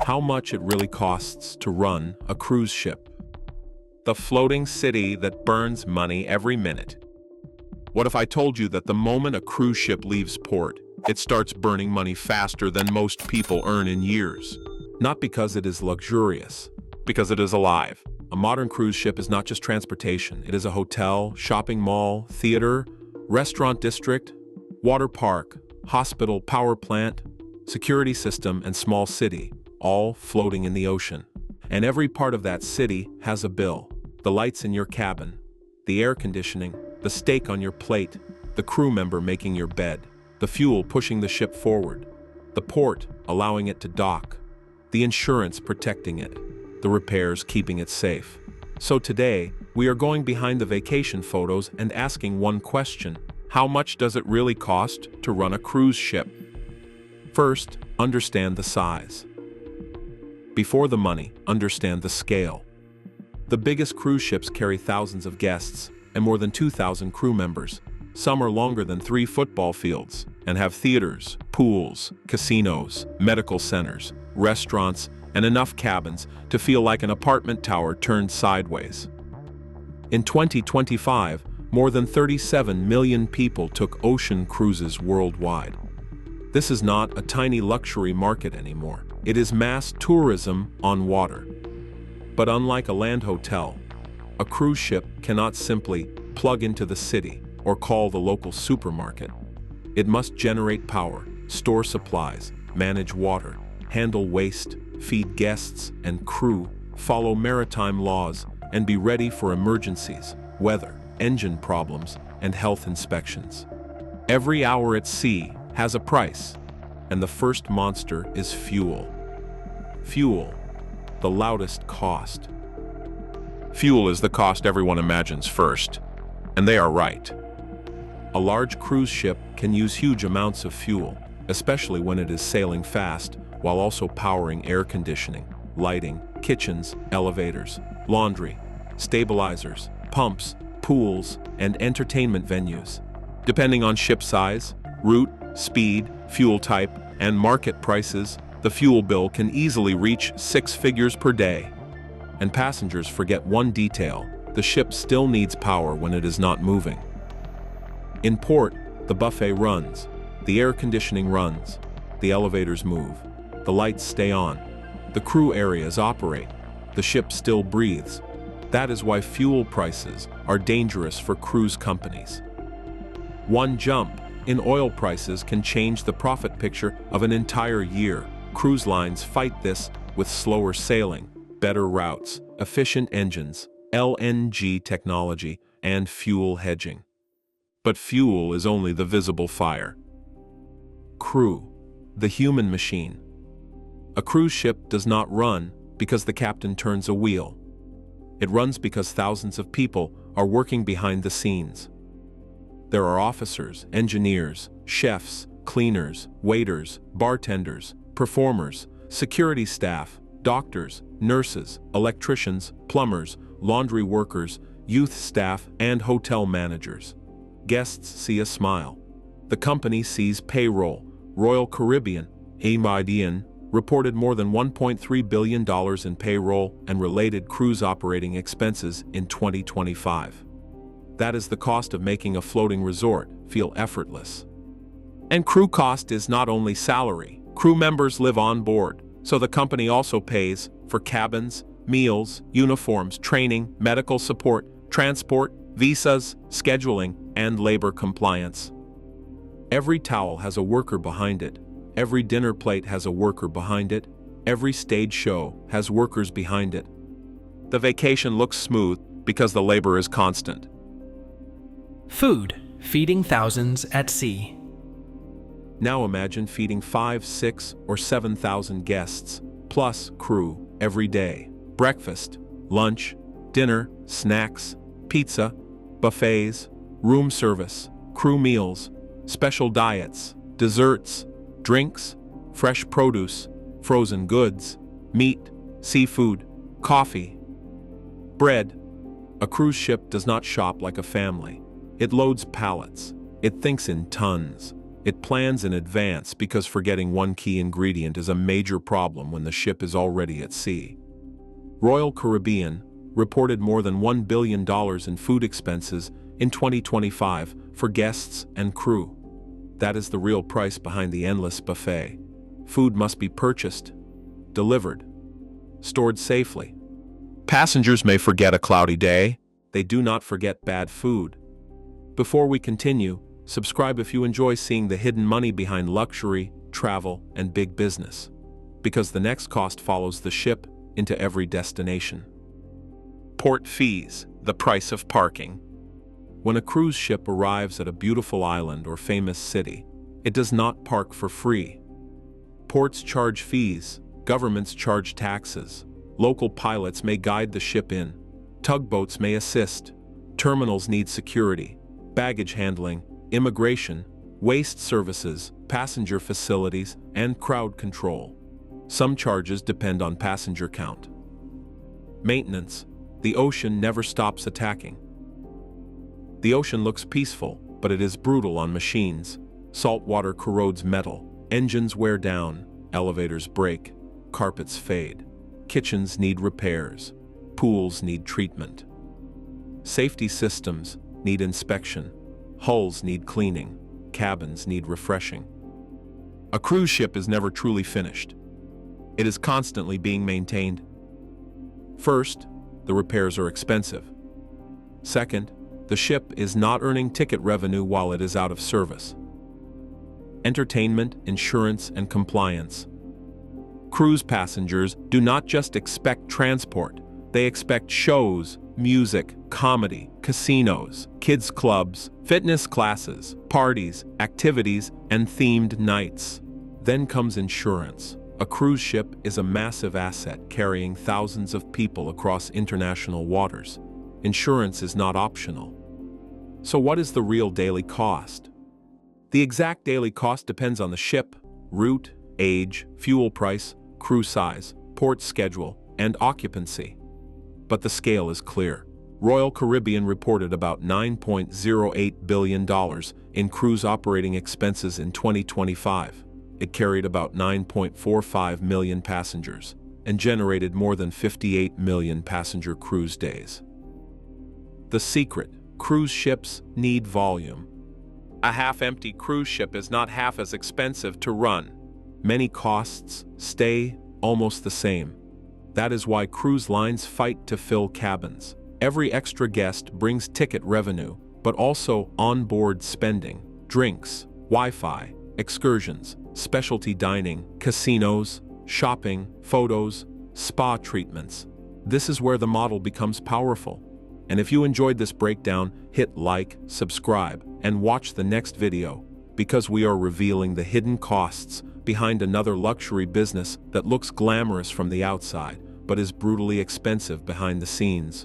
How much it really costs to run a cruise ship. The floating city that burns money every minute. What if I told you that the moment a cruise ship leaves port, it starts burning money faster than most people earn in years? Not because it is luxurious, because it is alive. A modern cruise ship is not just transportation. It is a hotel, shopping mall, theater, restaurant district, water park, hospital, power plant, security system, and small city, all floating in the ocean. And every part of that city has a bill. The lights in your cabin, the air conditioning, the steak on your plate, the crew member making your bed, the fuel pushing the ship forward, the port allowing it to dock, the insurance protecting it, the repairs keeping it safe. So today, we are going behind the vacation photos and asking one question: how much does it really cost to run a cruise ship? First, understand the size. Before the money, understand the scale. The biggest cruise ships carry thousands of guests and more than 2,000 crew members. Some are longer than 3 football fields and have theaters, pools, casinos, medical centers, restaurants, and enough cabins to feel like an apartment tower turned sideways. In 2025, more than 37 million people took ocean cruises worldwide. This is not a tiny luxury market anymore. It is mass tourism on water. But unlike a land hotel, a cruise ship cannot simply plug into the city or call the local supermarket. It must generate power, store supplies, manage water, handle waste, feed guests and crew, follow maritime laws, and be ready for emergencies, weather, engine problems, and health inspections. Every hour at sea has a price, and the first monster is fuel. Fuel, the loudest cost. Fuel is the cost everyone imagines first, and they are right. A large cruise ship can use huge amounts of fuel, especially when it is sailing fast, while also powering air conditioning, lighting, kitchens, elevators, laundry, stabilizers, pumps, pools, and entertainment venues. Depending on ship size, route, speed, fuel type, and market prices, the fuel bill can easily reach 6 figures per day. And passengers forget one detail: the ship still needs power when it is not moving. In port, the buffet runs, the air conditioning runs, the elevators move, the lights stay on, the crew areas operate, the ship still breathes. That is why fuel prices are dangerous for cruise companies. One jump in oil prices can change the profit picture of an entire year. Cruise lines fight this with slower sailing, better routes, efficient engines, LNG technology, and fuel hedging. But fuel is only the visible fire. Crew, the human machine. A cruise ship does not run because the captain turns a wheel. It runs because thousands of people are working behind the scenes. There are officers, engineers, chefs, cleaners, waiters, bartenders, performers, security staff, doctors, nurses, electricians, plumbers, laundry workers, youth staff, and hotel managers. Guests see a smile. The company sees payroll. Royal Caribbean, Maritime, reported more than $1.3 billion in payroll and related cruise operating expenses in 2025. That is the cost of making a floating resort feel effortless. And crew cost is not only salary. Crew members live on board, so the company also pays for cabins, meals, uniforms, training, medical support, transport, visas, scheduling, and labor compliance. Every towel has a worker behind it. Every dinner plate has a worker behind it. Every stage show has workers behind it. The vacation looks smooth because the labor is constant. Food, feeding thousands at sea. Now imagine feeding 5, 6, or 7,000 guests, plus crew, every day. Breakfast, lunch, dinner, snacks, pizza, buffets, room service, crew meals, special diets, desserts, drinks, fresh produce, frozen goods, meat, seafood, coffee, bread. A cruise ship does not shop like a family. It loads pallets. It thinks in tons. It plans in advance because forgetting one key ingredient is a major problem when the ship is already at sea. Royal Caribbean reported more than $1 billion in food expenses in 2025 for guests and crew. That is the real price behind the endless buffet. Food must be purchased, delivered, stored safely. Passengers may forget a cloudy day, they do not forget bad food. Before we continue, subscribe if you enjoy seeing the hidden money behind luxury, travel, and big business. Because the next cost follows the ship into every destination. Port fees, the price of parking. When a cruise ship arrives at a beautiful island or famous city, it does not park for free. Ports charge fees, governments charge taxes, local pilots may guide the ship in, tugboats may assist, terminals need security, baggage handling, immigration, waste services, passenger facilities, and crowd control. Some charges depend on passenger count. Maintenance. The ocean never stops attacking. The ocean looks peaceful, but it is brutal on machines. Salt water corrodes metal, engines wear down, elevators break, carpets fade, kitchens need repairs, pools need treatment. Safety systems need inspection, hulls need cleaning, cabins need refreshing. A cruise ship is never truly finished. It is constantly being maintained. First, the repairs are expensive. Second, the ship is not earning ticket revenue while it is out of service. Entertainment, insurance, and compliance. Cruise passengers do not just expect transport, they expect shows, music, comedy, casinos, kids' clubs, fitness classes, parties, activities, and themed nights. Then comes insurance. A cruise ship is a massive asset carrying thousands of people across international waters. Insurance is not optional. So what is the real daily cost? The exact daily cost depends on the ship, route, age, fuel price, crew size, port schedule, and occupancy. But the scale is clear. Royal Caribbean reported about $9.08 billion in cruise operating expenses in 2025. It carried about 9.45 million passengers and generated more than 58 million passenger cruise days. The secret: cruise ships need volume. A half-empty cruise ship is not half as expensive to run. Many costs stay almost the same. That is why cruise lines fight to fill cabins. Every extra guest brings ticket revenue, but also onboard spending, drinks, Wi-Fi, excursions, specialty dining, casinos, shopping, photos, spa treatments. This is where the model becomes powerful. And if you enjoyed this breakdown, hit like, subscribe, and watch the next video, because we are revealing the hidden costs behind another luxury business that looks glamorous from the outside, but is brutally expensive behind the scenes.